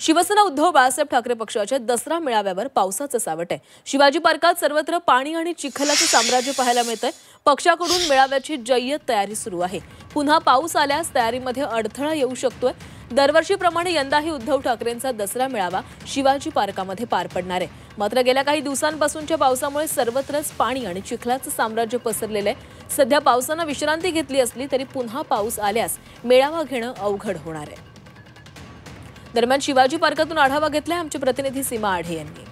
शिवसेना उद्धव बाळासाहेब ठाकरे पक्षाच्या दसरा मेळाव्यावर पावसाचं सावट आहे। शिवाजी पार्कात सर्वत्र पाणी आणि चिखलाचं साम्राज्य पाहायला मिळतंय। पक्षाकडून मेळाव्याची जय्यत तयारी सुरू आहे। पुन्हा पाऊस आल्यास तयारीमध्ये अडथळा येऊ शकतोय। दरवर्षीप्रमाणे यंदाही उद्धव ठाकरेंचा दसरा मेळावा शिवाजी पार्कामध्ये पार पडणार आहे। मात्र गेल्या काही दिवसांपासूनच्या पावसामुळे सर्वत्रच पाणी आणि चिखलाचं साम्राज्य पसरलेलं आहे। सध्या पावसानं विश्रांती घेतली असली तरी पुन्हा पाऊस आल्यास मेळावा घेणं अवघड होणार आहे। दरम्यान शिवाजी पार्कातून आढावा घेतलाय आमचे प्रतिनिधी सीमा आढे यांनी।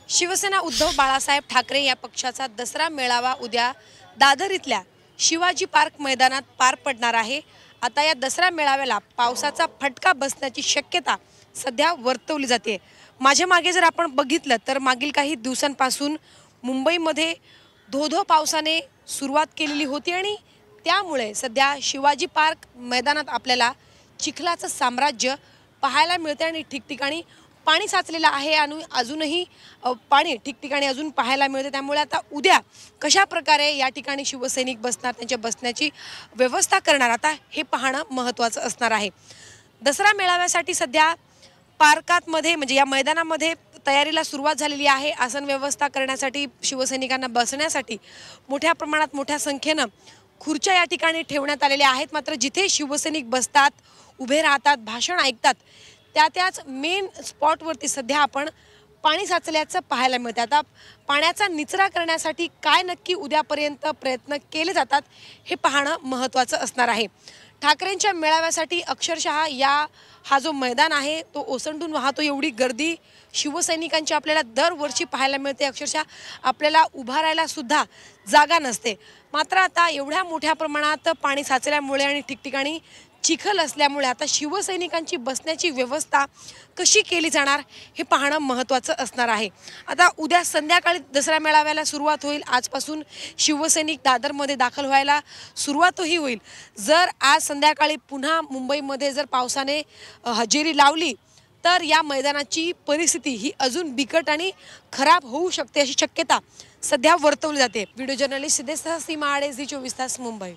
शिवसेना उद्धव बाळासाहेब ठाकरे या पक्षाचा दसरा मेळावा उद्या दादर इथल्या शिवाजी पार्क मैदानात पार पडणार आहे। आता या दसरा मेळाव्याला पावसाचा फटका बसण्याची शक्यता सध्या वर्तवली जाते। माझ्या मागे जर आपण बघितलं तर मागील काही दिवसांपासून मुंबईमध्ये धोधो पावसाने सुरुवात केलेली होती आणि त्यामुळे सध्या शिवाजी पार्क मैदानात आपल्याला चिखलाचं साम्राज्य पाहायला मिळते आणि ठिकठिकाणी पाणी साचलेलं आहे आणि अजूनही पाणी ठिकठिकाणी अजून पाहायला मिळते। त्यामुळे आता उद्या कशा प्रकारे या ठिकाणी शिवसैनिक बसणार, त्यांच्या बसण्याची व्यवस्था करणार, आता हे पाहणं महत्त्वाचं असणार आहे। दसरा मेळाव्यासाठी सध्या पार्कातमध्ये म्हणजे या मैदानामध्ये तयारीला सुरुवात झालेली आहे। आसन व्यवस्था करण्यासाठी, शिवसैनिकांना बसण्यासाठी मोठ्या प्रमाणात मोठ्या संख्येनं खुर्च्या या ठिकाणी ठेवण्यात आलेल्या आहेत। मात्र जिथे शिवसैनिक बसतात, उभे राहतात, भाषण ऐकतात, त्याच मेन स्पॉटवरती सध्या आपण पाणी साचल्याचं पाहायला मिळतं। आता पाण्याचा निचरा करण्यासाठी काय नक्की उद्यापर्यंत प्रयत्न केले जातात हे पाहणं महत्त्वाचं असणार आहे। ठाकरेंच्या मेळाव्यासाठी अक्षरशः हा जो मैदान आहे तो ओसंडून वाहतो, एवढी गर्दी शिवसैनिकांची आपल्याला दरवर्षी पाहायला मिळते। अक्षरशः आपल्याला उभा राहायला सुद्धा जागा नसते। मात्र आता एवढ्या मोठ्या प्रमाणात पाणी साचल्यामुळे आणि ठिकठिकाणी चिखल असल्यामुळे आता शिवसैनिकांची बसण्याची व्यवस्था कशी केली जाणार हे पाहणं महत्त्वाचं असणार आहे। आता उद्या संध्याकाळी दसरा मेळाव्याला सुरुवात होईल। आजपासून शिवसैनिक दादरमध्ये दाखल व्हायला सुरुवातही होईल। जर आज संध्याकाळी पुन्हा मुंबईमध्ये जर पावसाने हजेरी लावली तर या मैदानाची परिस्थिती ही अजून बिकट आणि खराब होऊ शकते अशी शक्यता सध्या वर्तवली जाते। व्हिडिओ जर्नलिस्ट सिद्धेश सीमा आढे, झी 24 तास, मुंबई।